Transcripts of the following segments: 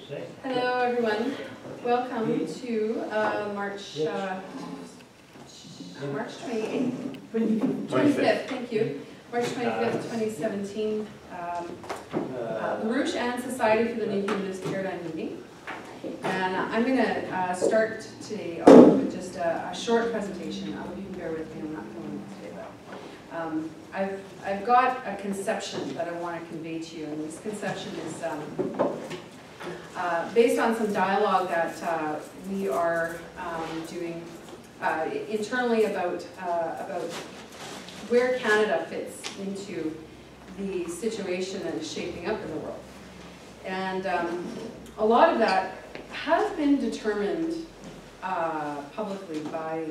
Hello, everyone. Welcome to March 28th, 25th. Thank you. March 25th, 2017. LaRouche and Society for the New Humanist Paradigm meeting. And I'm going to start today off with just a short presentation. I hope you can bear with me. I'm not filming today, but I've got a conception that I want to convey to you, and this conception is based on some dialogue that we are doing internally about where Canada fits into the situation that is shaping up in the world. And a lot of that has been determined publicly by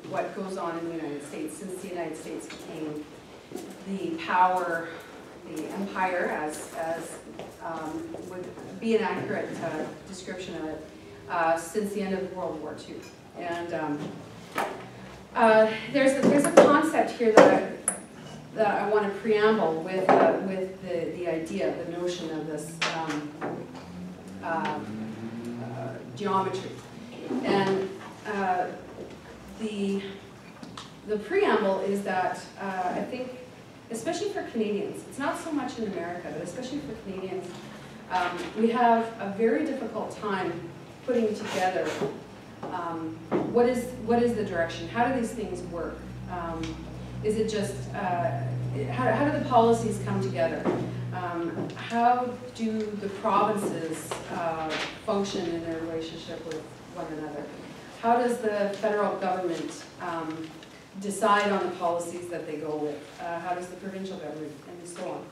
what goes on in the United States since the United States became the power, the empire, as would be an accurate description of it, since the end of World War II. And there's a concept here that I want to preamble with the idea, the notion of this geometry. And the preamble is that I think, especially for Canadians, it's not so much in America, but especially for Canadians, we have a very difficult time putting together what is the direction? How do these things work? Is it just, how do the policies come together? How do the provinces function in their relationship with one another? How does the federal government decide on the policies that they go with? How does the provincial government, and so on?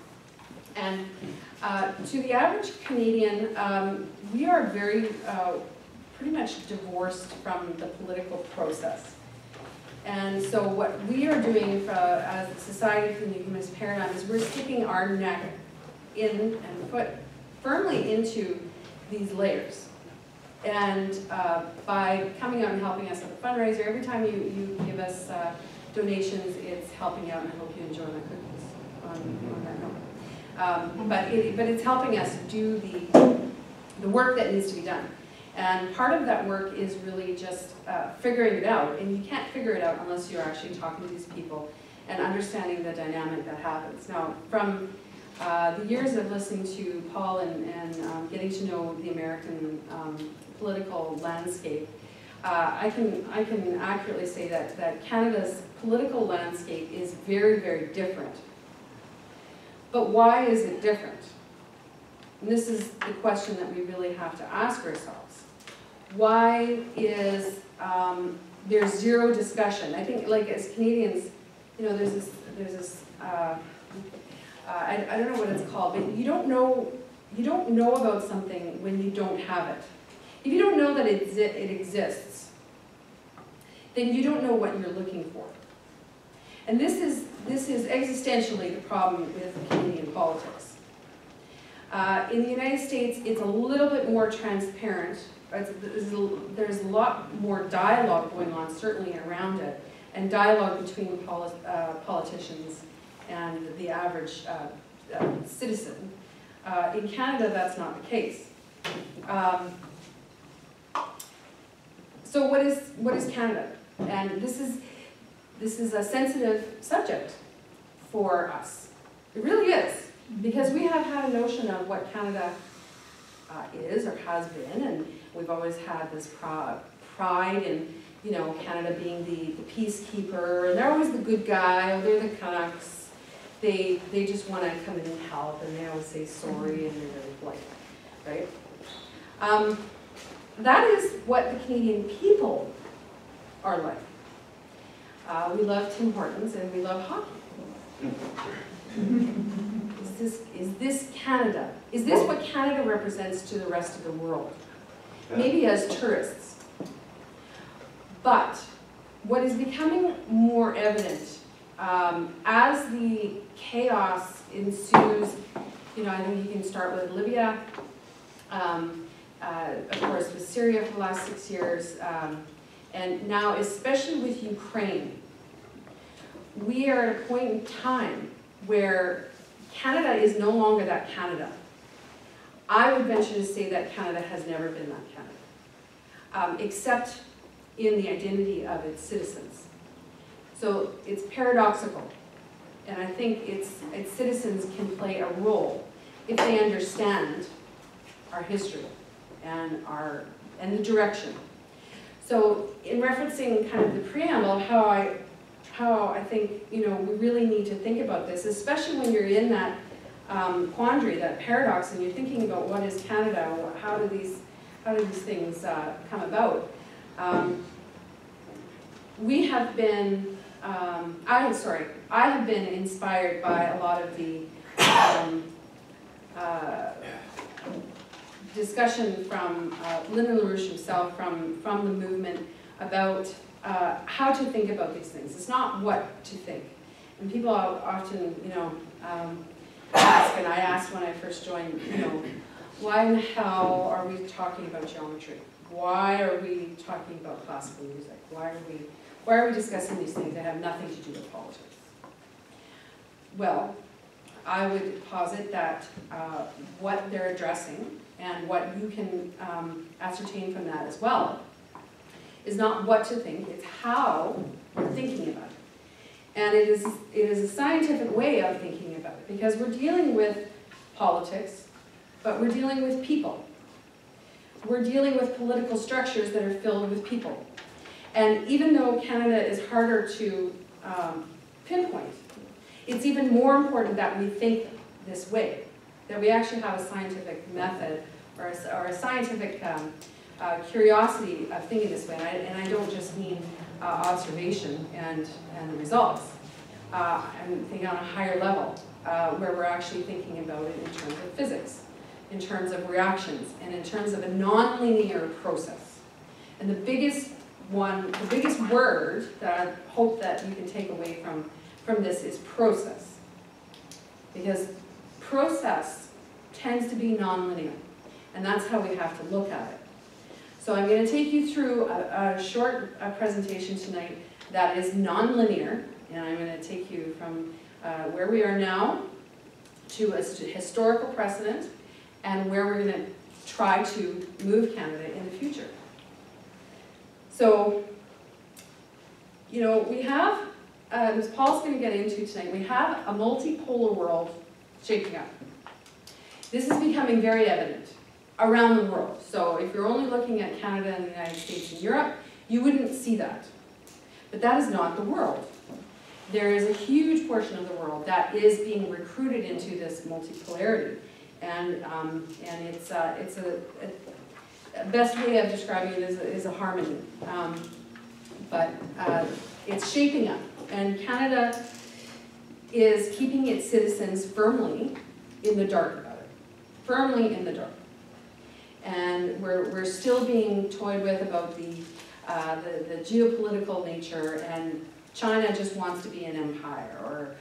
And to the average Canadian, we are very, pretty much divorced from the political process. And so what we are doing as a Society for the New Humanist Paradigm is we're sticking our neck in and foot firmly into these layers. And by coming out and helping us with a fundraiser, every time you give us donations, it's helping out, and I hope you enjoy my cookies on that note. But it's helping us do the work that needs to be done. And part of that work is really just figuring it out, and you can't figure it out unless you're actually talking to these people and understanding the dynamic that happens. Now, from the years of listening to Paul and getting to know the American political landscape, I can accurately say that Canada's political landscape is very, very different. But why is it different? And this is the question that we really have to ask ourselves. Why is there zero discussion? I think, like, as Canadians, you know, there's this I don't know what it's called, but you don't know about something when you don't have it. If you don't know that it exists, then you don't know what you're looking for. And this is existentially the problem with Canadian politics. In the United States, it's a little bit more transparent. There's a lot more dialogue going on, certainly around it, and dialogue between politicians and the average citizen. In Canada, that's not the case. So what is Canada? And this is a sensitive subject for us. It really is, because we have had a notion of what Canada is or has been, and we've always had this pride in, you know, Canada being the peacekeeper, and they're always the good guy, or they're the Canucks. They just want to come in and help, and they always say sorry, and they're very polite, right? That is what the Canadian people are like. We love Tim Hortons, and we love hockey. Is this Canada? Is this what Canada represents to the rest of the world? Maybe as tourists. But what is becoming more evident as the chaos ensues, you know, I think you can start with Libya, of course with Syria for the last 6 years, and now especially with Ukraine. We are at a point in time where Canada is no longer that Canada. I would venture to say that Canada has never been that Canada, except in the identity of its citizens. So it's paradoxical, and I think its citizens can play a role if they understand our history and the direction. So in referencing kind of the preamble, how I think, you know, we really need to think about this, especially when you're in that quandary, that paradox, and you're thinking about what is Canada, how do these things come about. We have been, I have been inspired by a lot of the discussion from Lyndon LaRouche himself, from the movement, about how to think about these things. It's not what to think. And people often, you know, ask, and I asked when I first joined, you know, why in the hell are we talking about geometry? Why are we talking about classical music? Why are we discussing these things that have nothing to do with politics? Well, I would posit that what they're addressing and what you can ascertain from that as well is not what to think, it's how we're thinking about it. And it is a scientific way of thinking about it, because we're dealing with politics, but we're dealing with people. We're dealing with political structures that are filled with people. And even though Canada is harder to pinpoint, it's even more important that we think this way, that we actually have a scientific method or a scientific curiosity of thinking this way. And I don't just mean observation and the results. I'm thinking on a higher level, where we're actually thinking about it in terms of physics, in terms of reactions, and in terms of a non-linear process. And the biggest word that I hope that you can take away from this is process. Because process tends to be non-linear, and that's how we have to look at it. So I'm going to take you through a short presentation tonight that is non-linear, and I'm going to take you from where we are now to a historical precedent and where we're going to try to move Canada in the future. So, you know, we have, as Paul's going to get into tonight, we have a multipolar world shaping up. This is becoming very evident around the world. So if you're only looking at Canada and the United States and Europe, you wouldn't see that. But that is not the world. There is a huge portion of the world that is being recruited into this multipolarity. And it's a best way of describing it is a harmony. But it's shaping up. And Canada is keeping its citizens firmly in the dark about it. Firmly in the dark. And we're still being toyed with about the geopolitical nature, and China just wants to be an empire, or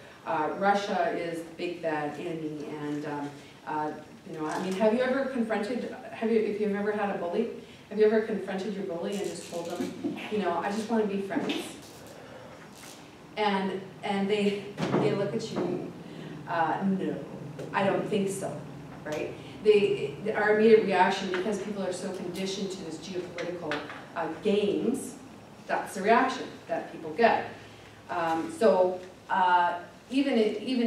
Russia is the big bad enemy, and you know, I mean, have you ever confronted, if you've ever had a bully, have you ever confronted your bully and just told them, you know, I just want to be friends? And they look at you, no, I don't think so, right? Our immediate reaction, because people are so conditioned to this geopolitical games, that's the reaction that people get. Even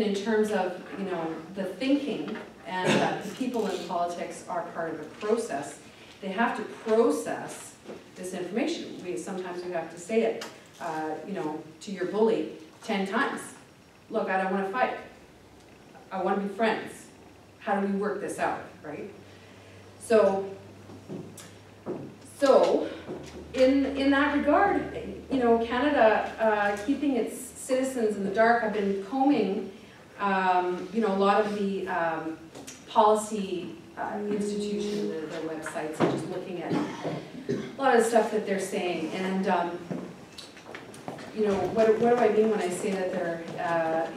in terms of, you know, the thinking, and that the people in politics are part of a process, they have to process this information. Sometimes you have to say it, you know, to your bully 10 times. Look, I don't want to fight. I want to be friends. How do we work this out, right? So in that regard, you know, Canada keeping its citizens in the dark. I've been combing, you know, a lot of the policy institutions, their websites, and just looking at a lot of the stuff that they're saying. And you know, what do I mean when I say that they're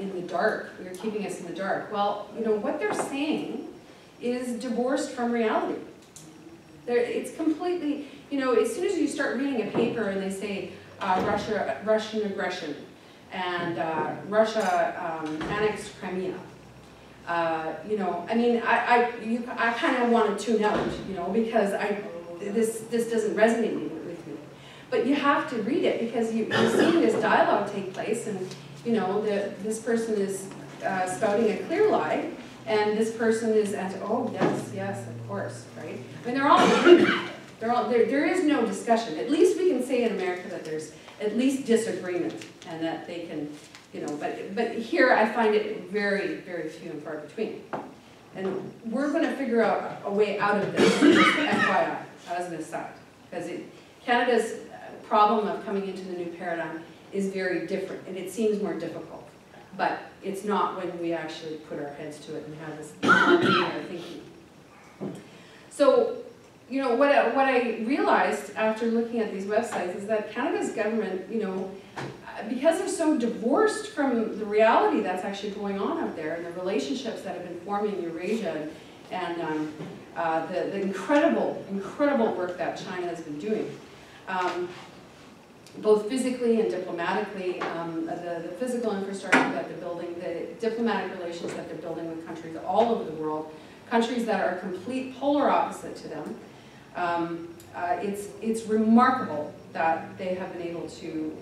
in the dark? They're keeping us in the dark. Well, you know, what they're saying is divorced from reality. It's completely, you know, as soon as you start reading a paper and they say Russian aggression and Russia annexed Crimea, You know, I mean, I kind of want to tune out, you know, because this doesn't resonate with me. But you have to read it because you're seeing this dialogue take place, and you know, this person is spouting a clear lie, and this person is oh yes, of course, right? I mean, they're all agreement. There is no discussion. At least we can say in America that there's at least disagreement, and that they can, you know, but here I find it very, very few and far between. And we're going to figure out a way out of this, FYI, as an aside, because Canada's problem of coming into the new paradigm is very different, and it seems more difficult. But it's not when we actually put our heads to it and have this linear thinking. So, you know, what I realized after looking at these websites is that Canada's government, you know, because they're so divorced from the reality that's actually going on out there and the relationships that have been forming in Eurasia and the incredible, incredible work that China has been doing, both physically and diplomatically, the physical infrastructure that they're building, the diplomatic relations that they're building with countries all over the world, countries that are complete polar opposite to them. It's remarkable that they have been able to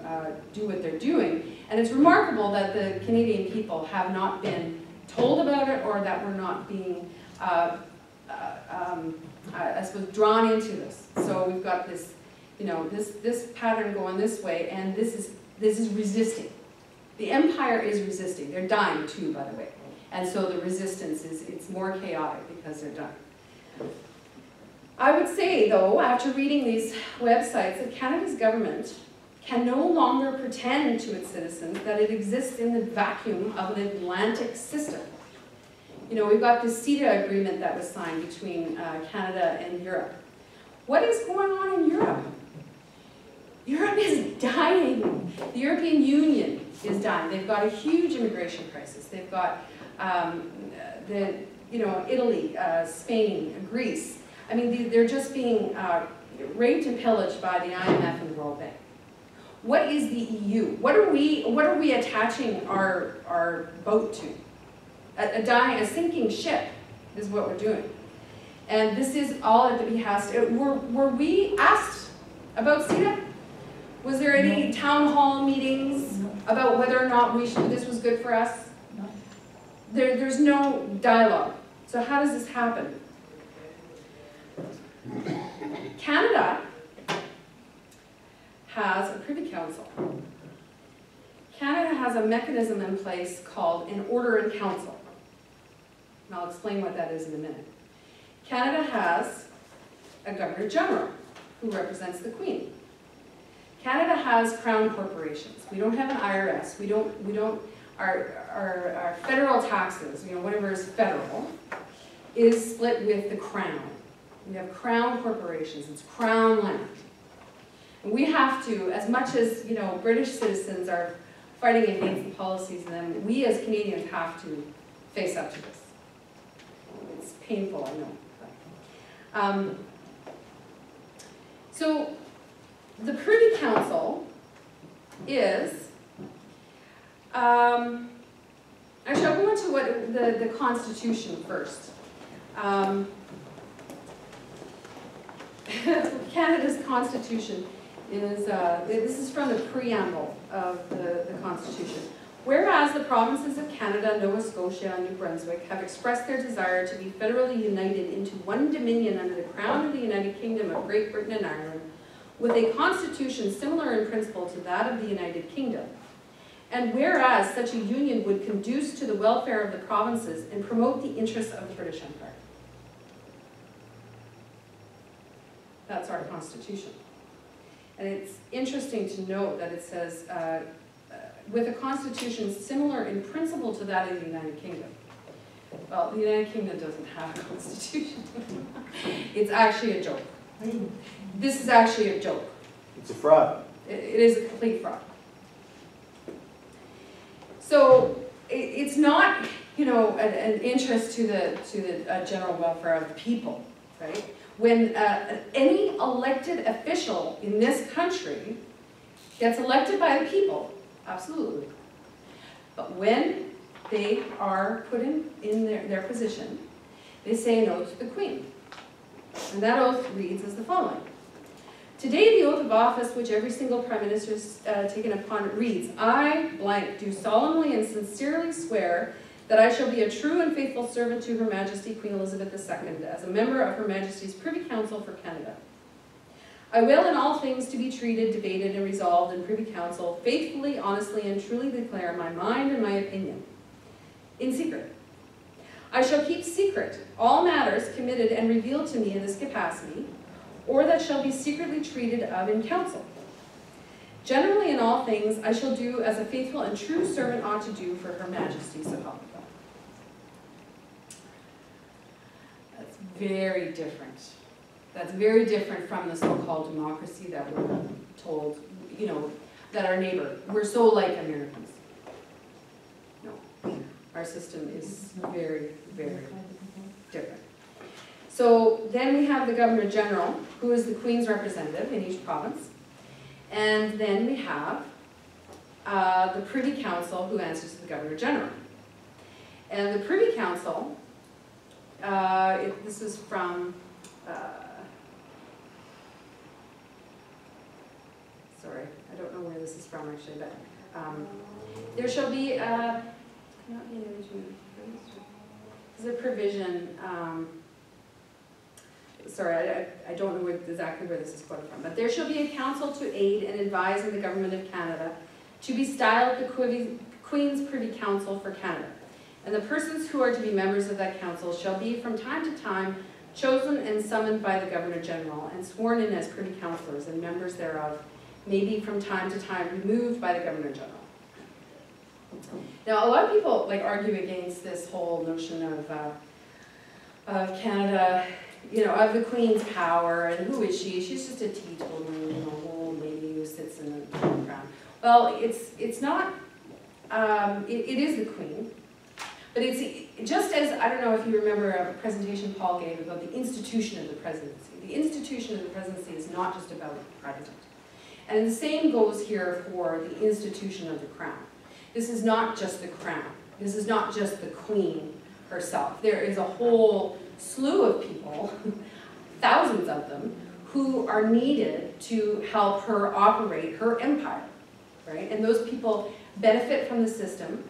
do what they're doing, and it's remarkable that the Canadian people have not been told about it, or that we're not being, I suppose, drawn into this. So we've got this, you know, this pattern going this way, and this is resisting. The empire is resisting. They're dying too, by the way, and so the resistance it's more chaotic because they're dying. I would say, though, after reading these websites, that Canada's government can no longer pretend to its citizens that it exists in the vacuum of an Atlantic system. You know, we've got this CETA agreement that was signed between Canada and Europe. What is going on in Europe? Europe is dying. The European Union is dying. They've got a huge immigration crisis. They've got Italy, Spain, Greece. I mean, they're just being raped and pillaged by the IMF and the World Bank. What is the EU? What are we attaching our boat to? A sinking ship is what we're doing. And this is all at the behest. Were we asked about CETA? Was there any town hall meetings about whether or not this was good for us? No. There's no dialogue. So how does this happen? Canada has a Privy Council. Canada has a mechanism in place called an Order in Council. And I'll explain what that is in a minute. Canada has a Governor General who represents the Queen. Canada has crown corporations. We don't have an IRS. Our federal taxes, you know, whatever is federal, is split with the crown. We have crown corporations. It's crown land. And we have to, as much as, you know, British citizens are fighting against the policies, and then we as Canadians have to face up to this. It's painful, I know. So the Privy Council is, actually I'll go into what the Constitution first. Canada's Constitution is, this is from the preamble of the Constitution. Whereas the provinces of Canada, Nova Scotia, and New Brunswick have expressed their desire to be federally united into one dominion under the Crown of the United Kingdom of Great Britain and Ireland, with a constitution similar in principle to that of the United Kingdom. And whereas such a union would conduce to the welfare of the provinces and promote the interests of the British Empire. That's our Constitution. And it's interesting to note that it says, with a constitution similar in principle to that of the United Kingdom. Well, the United Kingdom doesn't have a constitution. It's actually a joke. This is actually a joke. It's a fraud. It is a complete fraud. So it's not, you know, an interest to the general welfare of the people, right? When any elected official in this country gets elected by the people, absolutely. But when they are put in their position, they say an oath to the Queen. And that oath reads as the following. Today, the oath of office which every single Prime Minister has taken upon it reads, I, blank, do solemnly and sincerely swear that I shall be a true and faithful servant to Her Majesty Queen Elizabeth II as a member of Her Majesty's Privy Council for Canada. I will in all things to be treated, debated, and resolved in Privy Council faithfully, honestly, and truly declare my mind and my opinion in secret. I shall keep secret all matters committed and revealed to me in this capacity, or that shall be secretly treated of in council. Generally in all things I shall do as a faithful and true servant ought to do for Her Majesty, so help me God. That's very different. That's very different from the so-called democracy that we're told, you know, that our neighbor, we're so like Americans. No, our system is very, very different. So then we have the Governor General, who is the Queen's representative in each province. And then we have the Privy Council, who answers to the Governor General. And the Privy Council, this is from, sorry, I don't know where this is from actually, but there shall be, there's a provision, sorry, I don't know exactly where this is quoted from, but there shall be a council to aid and advise in the Government of Canada, to be styled the Queen's Privy Council for Canada. And the persons who are to be members of that council shall be from time to time chosen and summoned by the Governor General and sworn in as Privy Councillors, and members thereof may be from time to time removed by the Governor General. Now, a lot of people argue against this whole notion of Canada, you know, of the Queen's power, and who is she? She's just a teetotal, you know, old lady who sits in the crown. Well, it's not, it is the Queen, but it's just as, I don't know if you remember a presentation Paul gave about the institution of the presidency. The institution of the presidency is not just about the president. And the same goes here for the institution of the crown. This is not just the crown. This is not just the Queen herself. There is a whole slew of people, thousands of them, who are needed to help her operate her empire, right? And those people benefit from the system.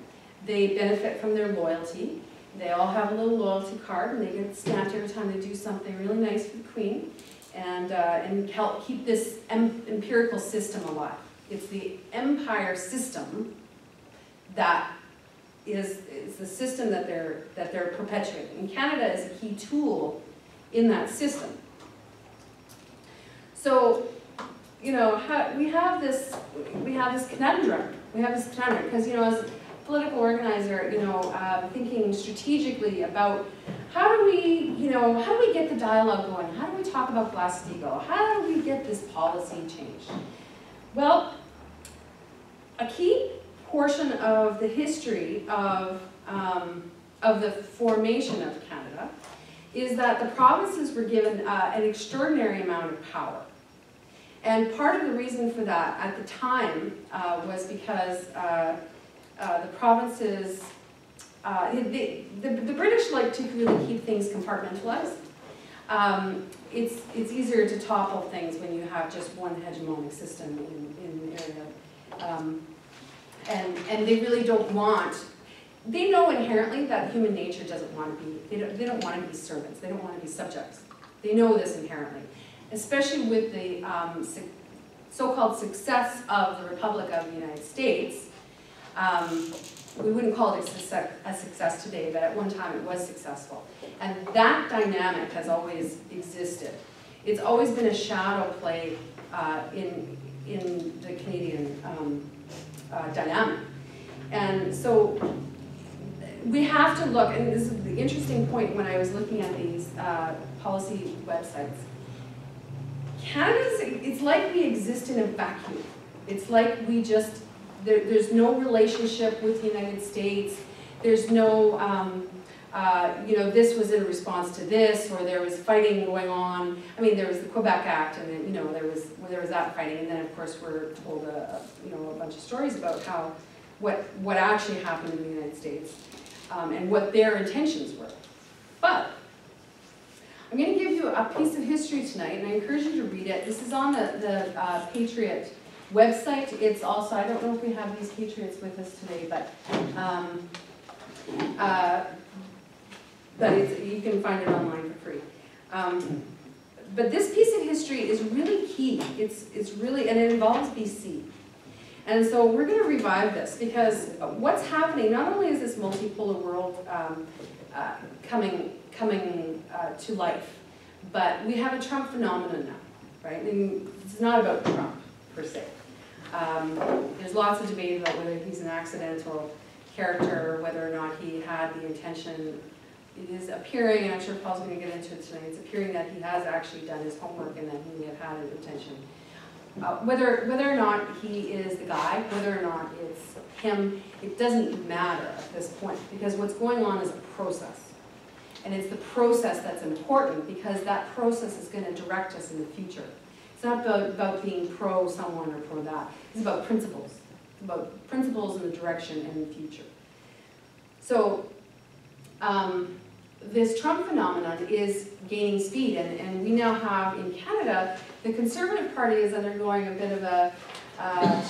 They benefit from their loyalty. They all have a little loyalty card, and they get stamped every time they do something really nice for the Queen, and help keep this empirical system alive. It's the empire system that is the system that they're perpetuating. And Canada is a key tool in that system. So, you know, we have this conundrum. We have this conundrum because, you know, as a political organizer, you know, thinking strategically about how do we get the dialogue going? How do we talk about Glass-Steagall? How do we get this policy changed? Well, a key portion of the history of the formation of Canada is that the provinces were given an extraordinary amount of power. And part of the reason for that at the time was because the provinces, the British like to really keep things compartmentalized. It's easier to topple things when you have just one hegemonic system in the area. And they really don't want, they know inherently that human nature doesn't want to be, they don't want to be servants, they don't want to be subjects. They know this inherently, especially with the so-called success of the Republic of the United States. We wouldn't call it a success today, but at one time it was successful. And that dynamic has always existed. It's always been a shadow play in the Canadian dynamic. And so we have to look, and this is the interesting point when I was looking at these policy websites. Canada's, it's like we exist in a vacuum. It's like we just, there's no relationship with the United States. There's no, you know, this was in response to this, or there was fighting going on. I mean, there was the Quebec Act, and then, you know, there was that fighting, and then of course we're told you know, a bunch of stories about how what actually happened in the United States and what their intentions were. But I'm going to give you a piece of history tonight, and I encourage you to read it. This is on the Patriot website. It's also, I don't know if we have these Patriots with us today, but you can find it online for free. But this piece of history is really key. It's really, and it involves BC. And so we're going to revive this, because what's happening, not only is this multipolar world coming to life, but we have a Trump phenomenon now, right? And it's not about Trump, per se. There's lots of debate about whether he's an accidental character, or whether or not he had the intention. It is appearing, and I'm sure Paul's going to get into it tonight, it's appearing that he has actually done his homework and that he may have had an intention. Whether or not he is the guy, whether or not it's him, it doesn't matter at this point, because what's going on is a process. And it's the process that's important, because that process is going to direct us in the future. It's not about being pro someone or pro that. It's about principles. It's about principles in the direction and the future. So this Trump phenomenon is gaining speed, and we now have in Canada, the Conservative Party is undergoing a bit of a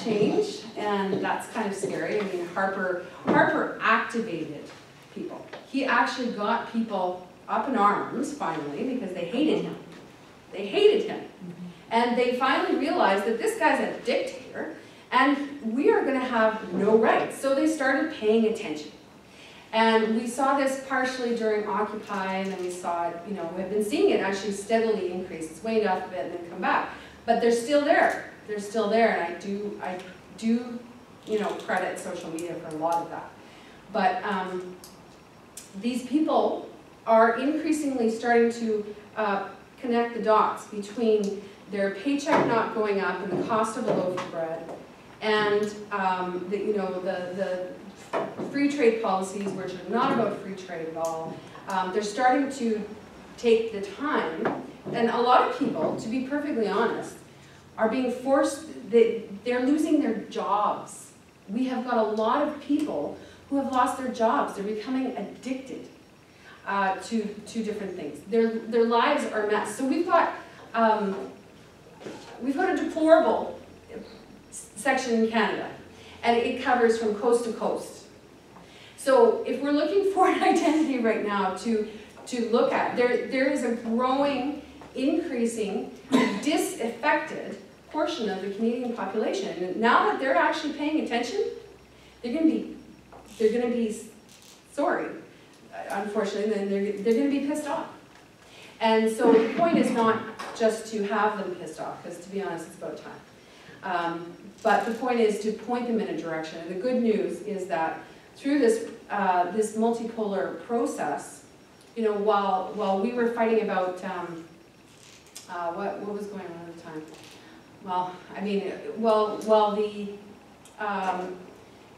change, and that's kind of scary. I mean, Harper activated people. He actually got people up in arms, finally, because they hated him. They hated him. And they finally realized that this guy's a dictator, and we are going to have no rights. So they started paying attention. And we saw this partially during Occupy, and then we saw it, you know, we've been seeing it actually steadily increase. It's waned off a bit and then come back. But they're still there. They're still there, and I do, you know, credit social media for a lot of that. But these people are increasingly starting to connect the dots between their paycheck not going up and the cost of a loaf of bread, and the free trade policies, which are not about free trade at all. They're starting to take the time, and a lot of people, to be perfectly honest, are being forced, they're losing their jobs. We have got a lot of people who have lost their jobs. They're becoming addicted to different things. Their lives are a mess. So we've got a deplorable section in Canada, and it covers from coast to coast. So if we're looking for an identity right now to look at, there is a growing, increasing, disaffected portion of the Canadian population. And now that they're actually paying attention, they're going to be sorry, unfortunately, then they're going to be pissed off. And so the point is not just to have them pissed off, because to be honest, it's about time. But the point is to point them in a direction. And the good news is that through this this multipolar process, you know, while we were fighting about what was going on at the time. Well, I mean, while the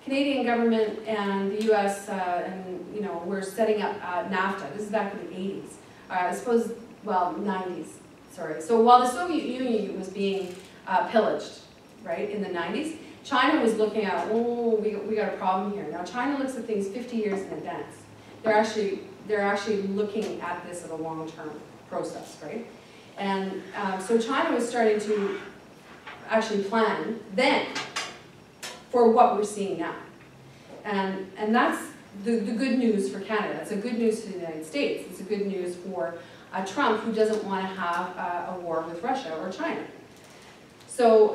Canadian government and the U.S. and you know were setting up NAFTA. This is back in the 80s. I suppose, well, 90s. Sorry. So while the Soviet Union was being pillaged, right, in the 90s, China was looking at, oh, we got a problem here. Now China looks at things 50 years in advance. They're actually looking at this as a long-term process, right? And so China was starting to actually plan then for what we're seeing now. And that's the good news for Canada. It's a good news for the United States. It's a good news for Trump, who doesn't want to have a war with Russia or China. So,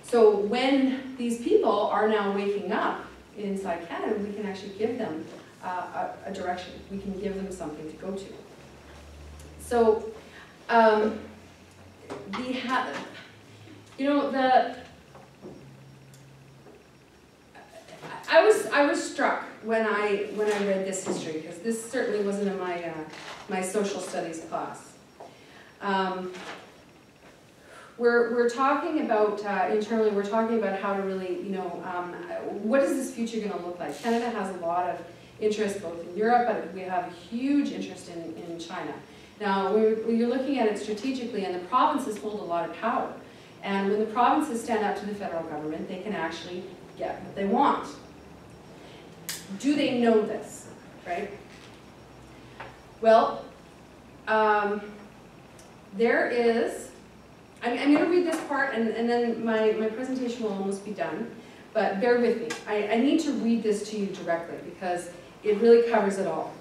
so when these people are now waking up inside Canada, we can actually give them a direction. We can give them something to go to. So, I was struck when I read this history, because this certainly wasn't in my my social studies class. We're talking about internally. We're talking about how to really, what is this future going to look like? Canada has a lot of interest both in Europe, but we have a huge interest in China. Now, you're looking at it strategically, and the provinces hold a lot of power. And when the provinces stand up to the federal government, they can actually get what they want. Do they know this, right? Well, there is, I'm going to read this part and then my presentation will almost be done, but bear with me. I need to read this to you directly because it really covers it all.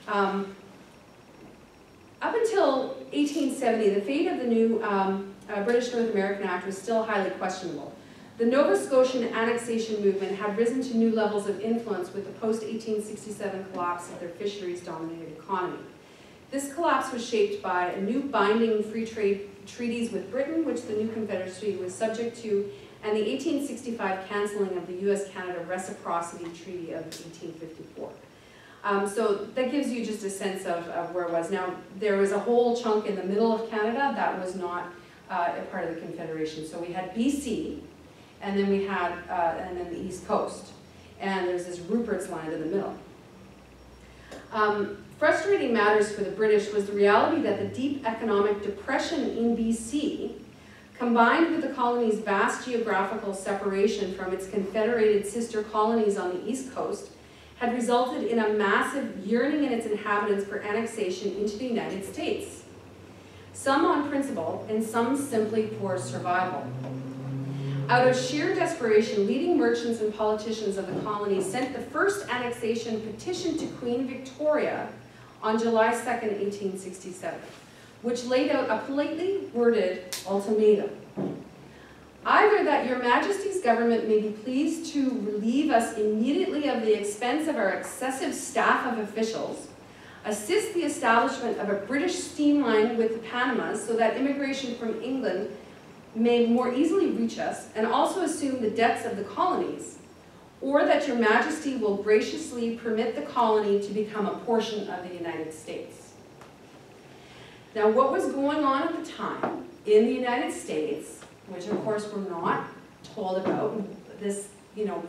Up until 1870, the fate of the new British North American Act was still highly questionable. The Nova Scotian annexation movement had risen to new levels of influence with the post-1867 collapse of their fisheries-dominated economy. This collapse was shaped by a new binding free trade treaties with Britain, which the new Confederacy was subject to, and the 1865 cancelling of the US-Canada Reciprocity Treaty of 1854. So that gives you just a sense of where it was. Now, there was a whole chunk in the middle of Canada that was not a part of the Confederation. So we had BC, and then we had, and then the East Coast. And there's this Rupert's Land in the middle. Frustrating matters for the British was the reality that the deep economic depression in BC, combined with the colony's vast geographical separation from its confederated sister colonies on the East Coast, had resulted in a massive yearning in its inhabitants for annexation into the United States. Some on principle, and some simply for survival. Out of sheer desperation, leading merchants and politicians of the colony sent the first annexation petition to Queen Victoria on July 2nd, 1867, which laid out a politely worded ultimatum. Either that your Majesty's government may be pleased to relieve us immediately of the expense of our excessive staff of officials, assist the establishment of a British steam line with the Panamas so that immigration from England may more easily reach us, and also assume the debts of the colonies, or that your Majesty will graciously permit the colony to become a portion of the United States. Now, what was going on at the time in the United States, which of course we're not told about, this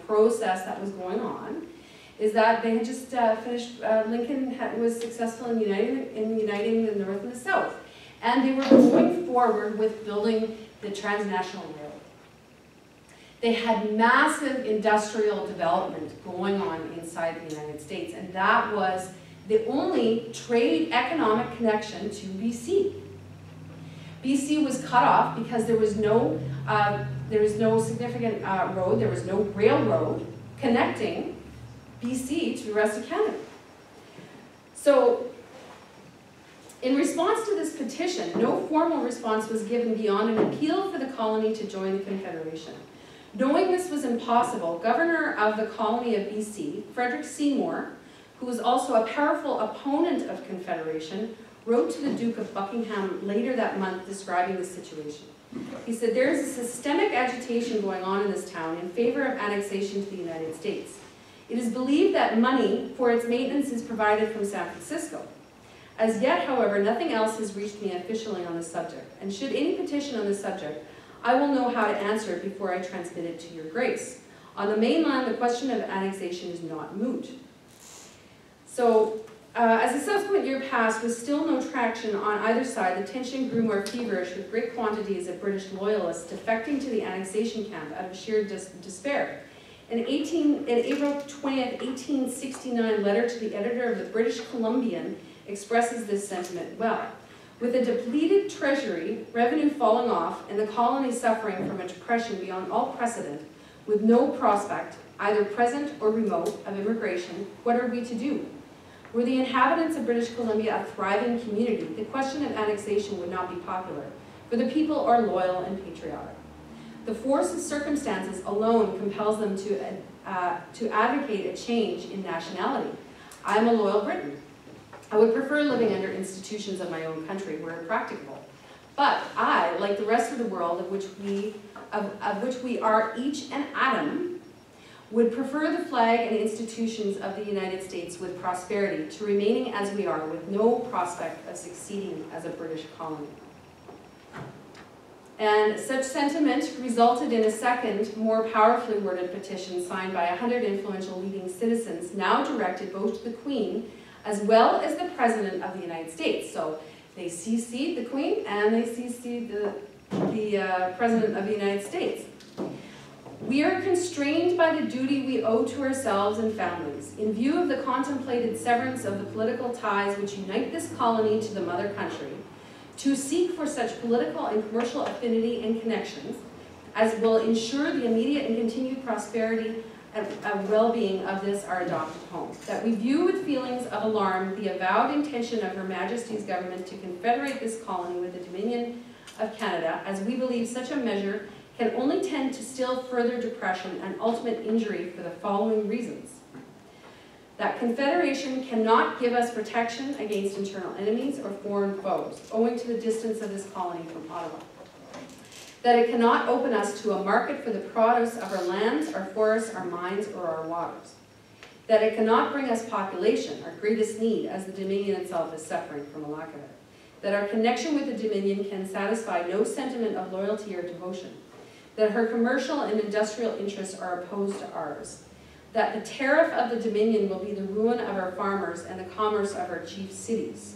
process that was going on, is that they had just finished, Lincoln was successful in uniting the North and the South. And they were going forward with building the transnational railroad. They had massive industrial development going on inside the United States, and that was the only trade economic connection to BC. BC was cut off because there was no significant road, there was no railroad connecting BC to the rest of Canada. So, in response to this petition, no formal response was given beyond an appeal for the colony to join the Confederation. Knowing this was impossible, Governor of the colony of BC, Frederick Seymour, who was also a powerful opponent of Confederation, wrote to the Duke of Buckingham later that month describing the situation. He said, "There is a systemic agitation going on in this town in favor of annexation to the United States. It is believed that money for its maintenance is provided from San Francisco. As yet, however, nothing else has reached me officially on the subject, and should any petition on the subject, I will know how to answer it before I transmit it to your grace. On the mainland, the question of annexation is not moot." So, as the subsequent year passed, with still no traction on either side, the tension grew more feverish, with great quantities of British loyalists defecting to the annexation camp out of sheer despair. An April 20th, 1869 letter to the editor of the British Columbian expresses this sentiment well. With a depleted treasury, revenue falling off, and the colony suffering from a depression beyond all precedent, with no prospect, either present or remote, of immigration, what are we to do? Were the inhabitants of British Columbia a thriving community, the question of annexation would not be popular, for the people are loyal and patriotic. The force of circumstances alone compels them to advocate a change in nationality. I am a loyal Briton. I would prefer living under institutions of my own country where practicable. But I, like the rest of the world of which we are each an atom, would prefer the flag and institutions of the United States with prosperity to remaining as we are with no prospect of succeeding as a British colony. And such sentiment resulted in a second, more powerfully worded petition signed by 100 influential leading citizens, now directed both to the Queen as well as the President of the United States. So they CC'd the Queen and they CC'd the President of the United States. We are constrained by the duty we owe to ourselves and families, in view of the contemplated severance of the political ties which unite this colony to the mother country, to seek for such political and commercial affinity and connections as will ensure the immediate and continued prosperity and well-being of this, our adopted home. That we view with feelings of alarm the avowed intention of Her Majesty's government to confederate this colony with the Dominion of Canada, as we believe such a measure can only tend to still further depression and ultimate injury for the following reasons. That confederation cannot give us protection against internal enemies or foreign foes, owing to the distance of this colony from Ottawa. That it cannot open us to a market for the produce of our lands, our forests, our mines, or our waters. That it cannot bring us population, our greatest need, as the Dominion itself is suffering from a lack of it. That our connection with the Dominion can satisfy no sentiment of loyalty or devotion. That her commercial and industrial interests are opposed to ours. That the tariff of the Dominion will be the ruin of our farmers and the commerce of our chief cities.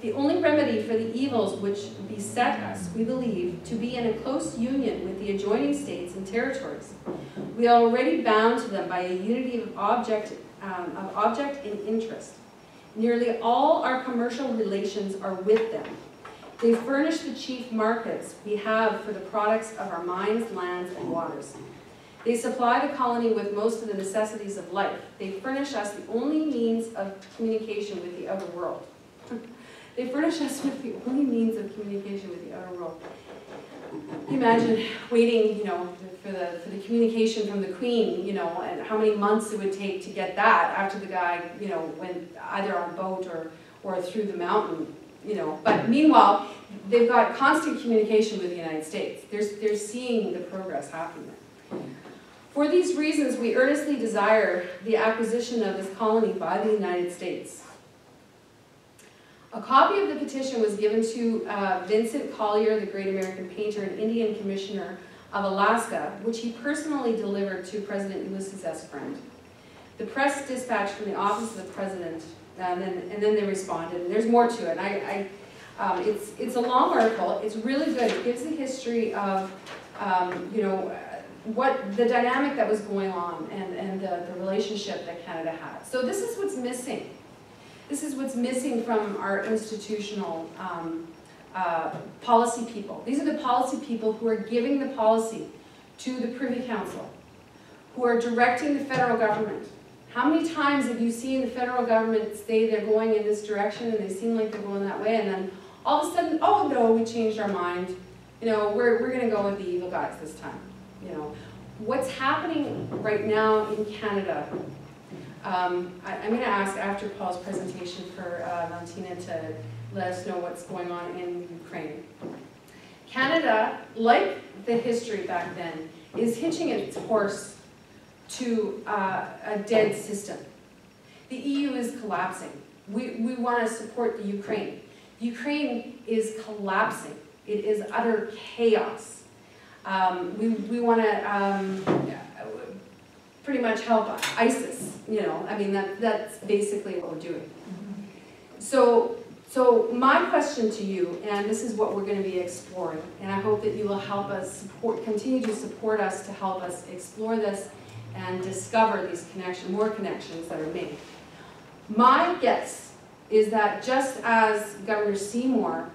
The only remedy for the evils which beset us, we believe, to be in a close union with the adjoining states and territories. We are already bound to them by a unity of object and interest. Nearly all our commercial relations are with them. They furnish the chief markets we have for the products of our mines, lands, and waters. They supply the colony with most of the necessities of life. They furnish us the only means of communication with the outer world. They furnish us with the only means of communication with the outer world. You imagine waiting, for the communication from the Queen, and how many months it would take to get that after the guy, went either on boat or through the mountain, But meanwhile, they've got constant communication with the United States. They're seeing the progress happening there. For these reasons, we earnestly desire the acquisition of this colony by the United States. A copy of the petition was given to Vincent Collier, the great American painter and Indian Commissioner of Alaska, which he personally delivered to President Ulysses S. Grant. The press dispatch from the office of the president, and then they responded. And there's more to it. It's a long article. It's really good. It gives the history of what the dynamic that was going on and the relationship that Canada had. So this is what's missing. This is what's missing from our institutional policy people. These are the policy people who are giving the policy to the Privy Council, who are directing the federal government. How many times have you seen the federal government say they're going in this direction and they seem like they're going that way, and then all of a sudden, oh no, we changed our mind. We're going to go with the evil guys this time. What's happening right now in Canada? I'm going to ask after Paul's presentation for Valentina to let us know what's going on in Ukraine. Canada, like the history back then, is hitching its horse to a dead system. The EU is collapsing. We want to support the Ukraine. Ukraine is collapsing. It is utter chaos. We want to pretty much help ISIS, that's basically what we're doing. So my question to you, and this is what we're going to be exploring, and I hope that you will help us continue to support us to help us explore this and discover these more connections that are made. My guess is that just as Governor Seymour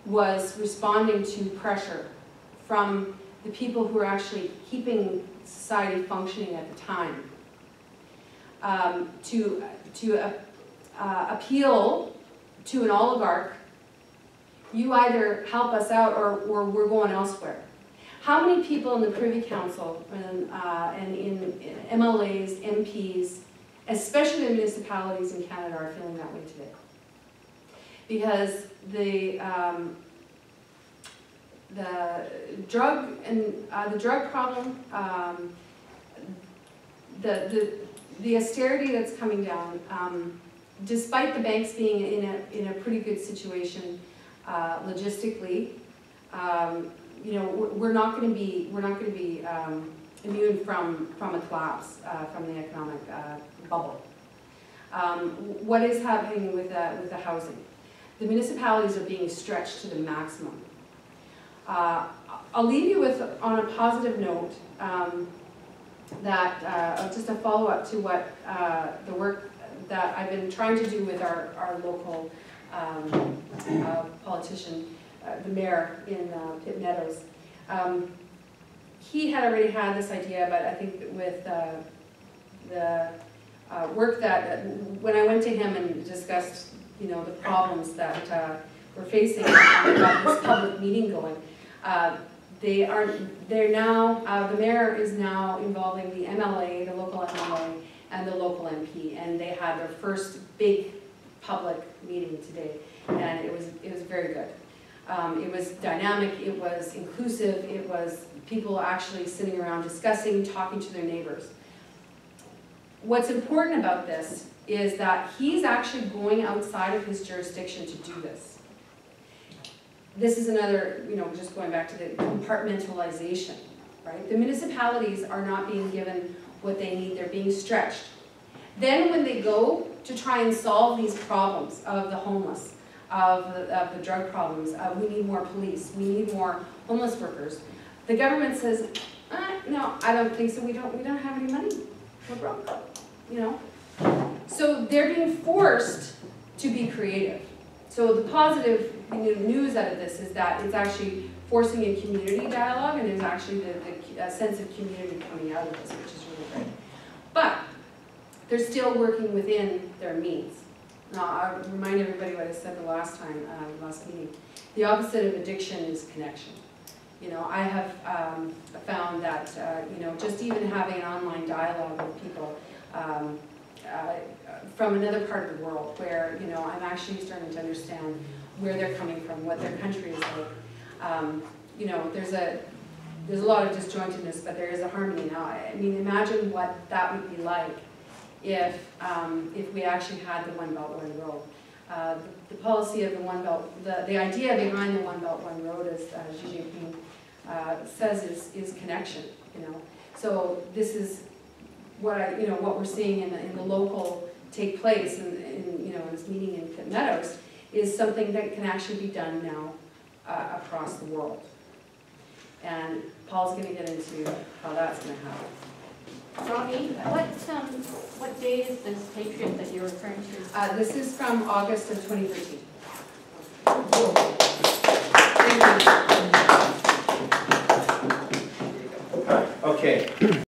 was responding to pressure from the people who are actually keeping society functioning at the time, to appeal to an oligarch, you either help us out or we're going elsewhere. How many people in the Privy Council and in MLAs, MPs, especially the municipalities in Canada, are feeling that way today? Because the drug problem, the austerity that's coming down, despite the banks being in a pretty good situation logistically, we're not going to be immune from a collapse from the economic bubble. What is happening with the housing? The municipalities are being stretched to the maximum. I'll leave you with, on a positive note, that just a follow-up to what the work that I've been trying to do with our local politician, the mayor in Pitt Meadows. He had already had this idea, but I think with the work that, when I went to him and discussed, you know, the problems that we're facing and got this public meeting going, they're now, the mayor is now involving the MLA, the local MLA, and the local MP, and they had their first big public meeting today, and it was very good. It was dynamic, it was inclusive, it was people actually sitting around discussing, talking to their neighbors. What's important about this is that he's actually going outside of his jurisdiction to do this. This is another, you know, just going back to the compartmentalization, right? The municipalities are not being given what they need, they're being stretched. Then when they go to try and solve these problems of the homeless, of the drug problems, we need more police, we need more homeless workers, the government says, no, I don't think so, we don't have any money, we're broke, you know? So they're being forced to be creative. So the positive news out of this is that it's actually forcing a community dialogue, and there's actually the sense of community coming out of this, which is really great. But they're still working within their means. Now, I'll remind everybody what I said the last time, last meeting. The opposite of addiction is connection. You know, I have found that, you know, just even having an online dialogue with people from another part of the world where, you know, I'm actually starting to understand where they're coming from, what their country is like. You know, there's a lot of disjointedness, but there is a harmony now. I mean, imagine what that would be like if we actually had the One Belt, One Road. The policy of the One Belt, the idea behind the One Belt, One Road, as Xi Jinping says, is connection. You know, so this is what what we're seeing in the local take place in you know, in this meeting in Pitt Meadows is something that can actually be done now across the world. And Paul's going to get into how that's going to happen. Robbie, what day is this Patriot that you're referring to? This is from August of 2013. Thank you. Okay.